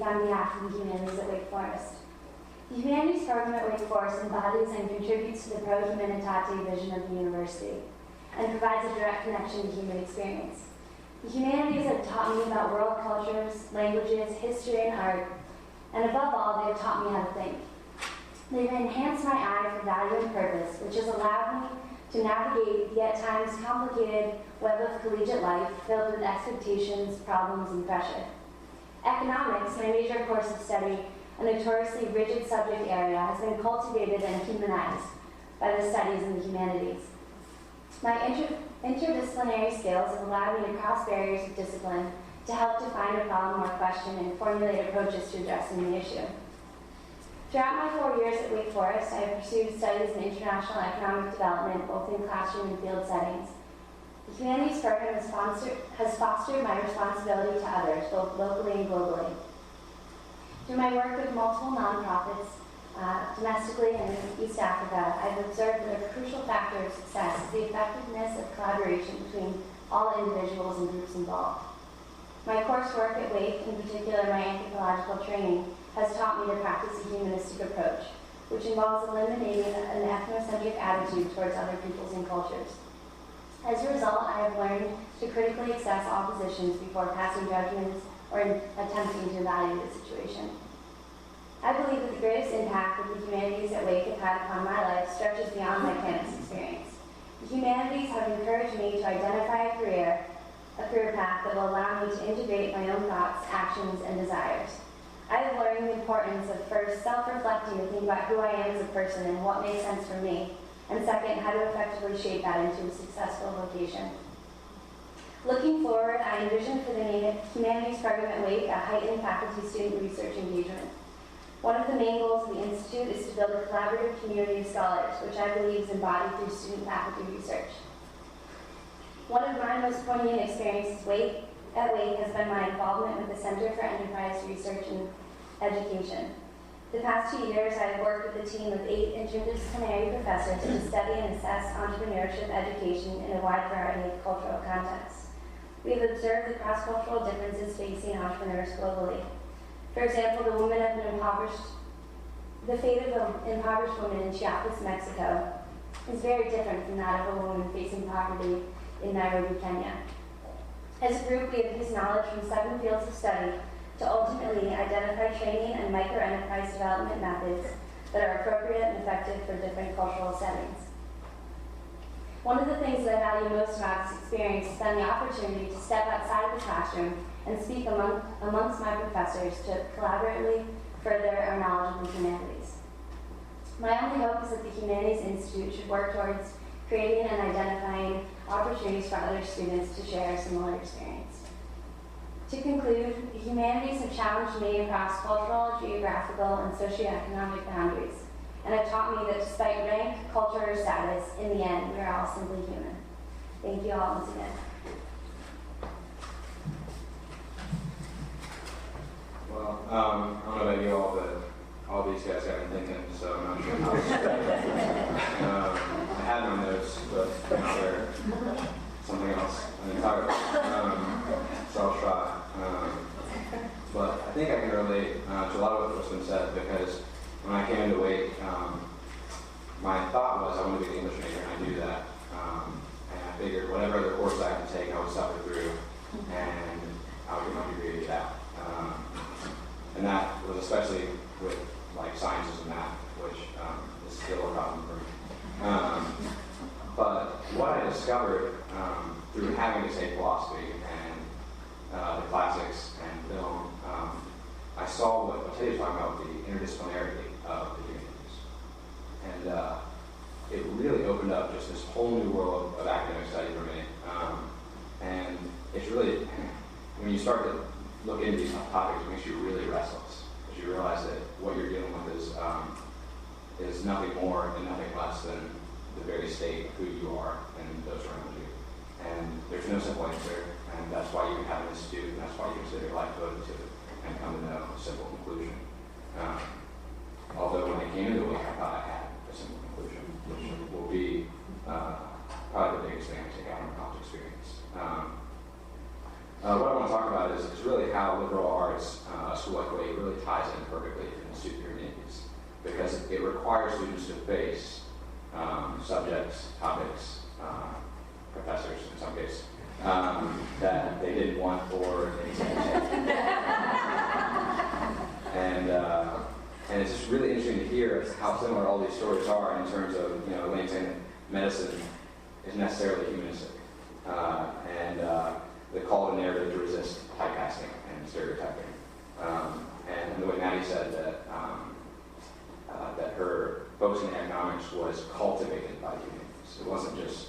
on behalf of the Humanities at Wake Forest. The Humanities program at Wake Forest embodies and contributes to the pro-humanitate vision of the university and provides a direct connection to human experience. The Humanities have taught me about world cultures, languages, history, and art, and above all, they have taught me how to think. They've enhanced my eye for value and purpose, which has allowed me to navigate the at times complicated web of collegiate life filled with expectations, problems, and pressure. Economics, my major course of study, a notoriously rigid subject area, has been cultivated and humanized by the studies in the humanities. My interdisciplinary skills have allowed me to cross barriers of discipline to help define a problem or question and formulate approaches to addressing the issue. Throughout my 4 years at Wake Forest, I have pursued studies in international economic development, both in classroom and field settings. The Humanities program has fostered my responsibility to others, both locally and globally. Through my work with multiple nonprofits, domestically and in East Africa, I've observed that a crucial factor of success is the effectiveness of collaboration between all individuals and groups involved. My coursework at Wake, in particular my anthropological training, has taught me to practice a humanistic approach, which involves eliminating an ethnocentric attitude towards other peoples and cultures. As a result, I have learned to critically assess all positions before passing judgments or attempting to evaluate the situation. I believe that the greatest impact that the humanities at Wake have had upon my life stretches beyond my campus experience. The humanities have encouraged me to identify a career path that will allow me to integrate my own thoughts, actions, and desires. I have learned the importance of first self-reflecting to think about who I am as a person and what makes sense for me, and second, how to effectively shape that into a successful vocation. Looking forward, I envision for the Humanities program at Wake a heightened faculty-student research engagement. One of the main goals of the Institute is to build a collaborative community of scholars, which I believe is embodied through student-faculty research. One of my most poignant experiences at Wake has been my involvement with the Center for Enterprise Research and Education. The past 2 years, I have worked with a team of 8 interdisciplinary professors to study and assess entrepreneurship education in a wide variety of cultural contexts. We have observed the cross-cultural differences facing entrepreneurs globally. For example, the fate of an impoverished woman in Chiapas, Mexico, is very different from that of a woman facing poverty in Nairobi, Kenya. As a group, we have used knowledge from 7 fields of study to ultimately identify training and micro-enterprise development methods that are appropriate and effective for different cultural settings. One of the things that I value most about this experience has been the opportunity to step outside the classroom and speak amongst my professors to collaboratively further our knowledge of the humanities. My only hope is that the Humanities Institute should work towards creating and identifying opportunities for other students to share a similar experience. To conclude, the humanities have challenged me across cultural, geographical, and socioeconomic boundaries, and have taught me that despite rank, culture, or status, in the end, we are all simply human. Thank you all once again. Well, I don't know about you all, but all these guys got me thinking, so I'm not sure how to start. I had my notes, but now they're something else entirely. So I'll try. But I think I can relate to a lot of what's been said, because when I came into Wake, my thought was I wanted to be an English major, and I knew that. And I figured whatever other course I had to take, I would suffer through, and I would get my degree to get out. And that was especially with like sciences and math, which is still a problem for me. But what I discovered through having to take philosophy and the classics and film, I saw what Teddy was talking about, the interdisciplinarity of the humanities. And it really opened up just this whole new world of academic study for me. And it's really, when you start to look into these topics, it makes you really restless, because you realize that what you're dealing with is nothing more and nothing less than the very state of who you are and those around you. And there's no simple answer, and that's why you have an institute, and that's why you consider your life devoted to it, and come to know a simple conclusion. Although when I came into Wake, I thought I had a simple conclusion, which will be probably the biggest thing I take out from a college experience. What I want to talk about is really how liberal arts schools intellectual equity really ties in perfectly in the student humanities, because it requires students to face subjects, topics, professors in some cases, that they didn't want or and it's just really interesting to hear how similar all these stories are in terms of, Elaine saying that medicine is necessarily humanistic, and the call to narrative to resist typecasting and stereotyping. And the way Maddie said that that her focus in economics was cultivated by humanities. It wasn't just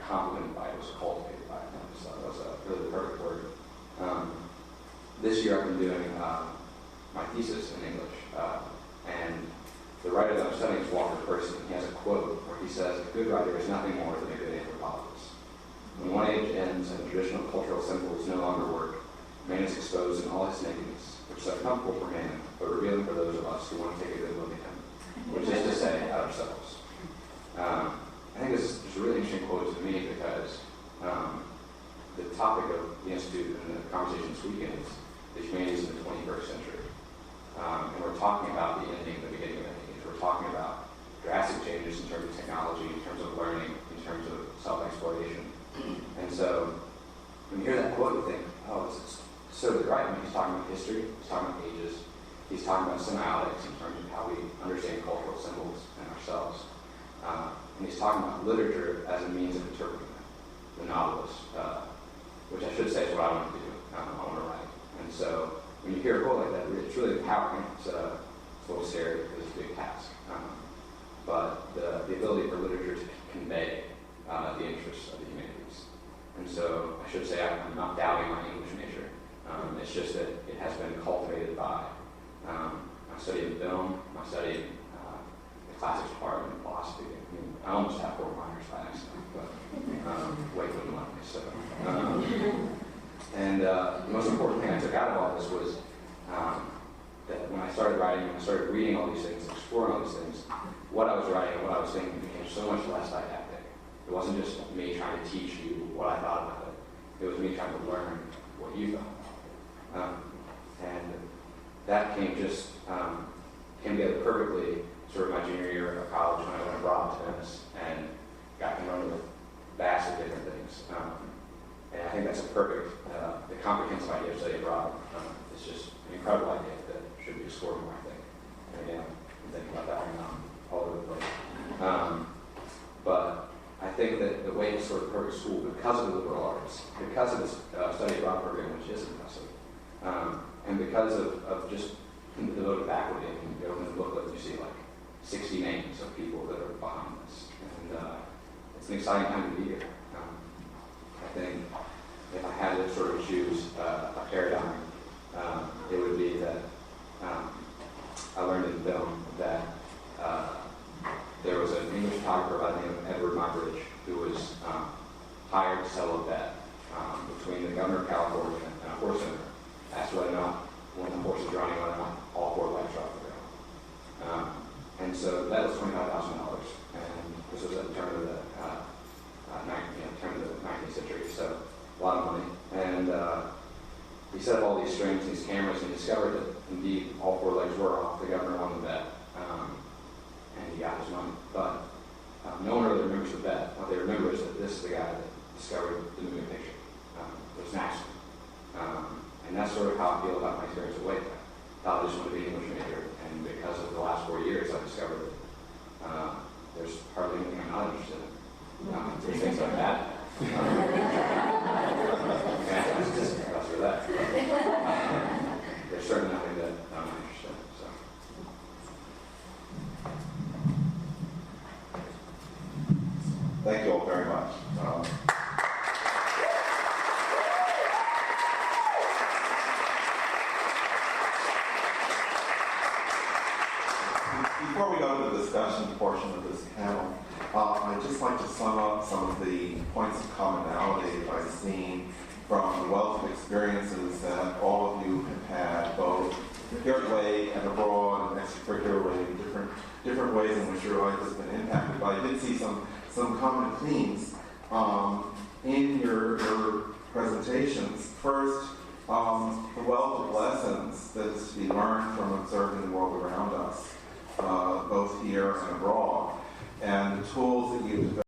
complemented by it, was cultivated by it. So that was a really perfect word. This year I've been doing my thesis in English, and the writer that I'm studying is Walker Percy. He has a quote where he says, "A good writer is nothing more than a good anthropologist. When one age ends and the traditional cultural symbols no longer work, man is exposed in all his nakedness, which is uncomfortable for man, but revealing for those of us who want to take a good look at him, which is to say, at ourselves." I think this is a really interesting quote to me because the topic of the Institute and the conversation this weekend is the humanities in the 21st century. And we're talking about the ending, the beginning of the age. We're talking about drastic changes in terms of technology, in terms of learning, in terms of self-exploration. And so when you hear that quote, you think, oh, it's so right. I mean, he's talking about history, he's talking about ages, he's talking about semiotics in terms of how we understand cultural symbols and ourselves. And he's talking about literature as a means of interpreting them, the novelist, which I should say is what I want to do. I want to write. And so when you hear a quote like that, it's really empowering. It's a little scary because it's a big task. But the ability for literature to convey the interests of the humanities. And so I should say I'm not doubting my English major. It's just that it has been cultivated by my study in film, my study in the classics department in philosophy. I mean, I almost have 4 minors by accident, but Wake wouldn't let me. So, and the most important thing I took out of all this was that when I started writing, when I started reading all these things, exploring all these things, what I was writing and what I was thinking became so much less didactic. It wasn't just me trying to teach you what I thought about it. It was me trying to learn what you thought. And that came together perfectly sort of my junior year of college when I went abroad to Venice and got confronted with vastly different things. And I think that's a perfect, the comprehensive idea of study abroad. It's just an incredible idea that should be explored more, I think. And again, I'm thinking about that one all over the place. But I think that the way it's sort of perfect school, because of the liberal arts, because of this study abroad program, which is impressive, and because of just the devoted faculty, I mean, you go in the booklet, you see like 60 names of people that are behind this. And it's an exciting time to be here. I think if I had to sort of choose a paradigm, it would be that I learned in film that there was an English photographer by the name of Edward Muybridge who was hired to sell a bet between the governor of California and a horse owner as to whether or not, when the horse is running, whether or not all 4 legs are off the ground. And so that was $25,000, and this was at the turn of the 19th century, so a lot of money. And he set up all these strings, these cameras, and he discovered that indeed all 4 legs were off. The governor won the bet, and he got his money. But no one really remembers the bet. What they remember is that this is the guy that discovered the moving picture. It was Naxton. And that's sort of how I feel about my experience at Wake. I thought I just wanted to be an English major, and because of the last 4 years, I discovered that there's hardly anything I'm not interested in. There's things like that. I was just a professor of that. There's certainly nothing that I'm not interested in. So. Thank you all very much. Before we go to the discussion portion of this panel, I'd just like to sum up some of the points of commonality that I've seen from the wealth of experiences that all of you have had, both here at Wake and abroad and extracurricularly, different ways in which your life has been impacted. But I did see some common themes in your presentations. First, the wealth of lessons that is to be learned from observing the world around us, both here and abroad, and the tools that you've developed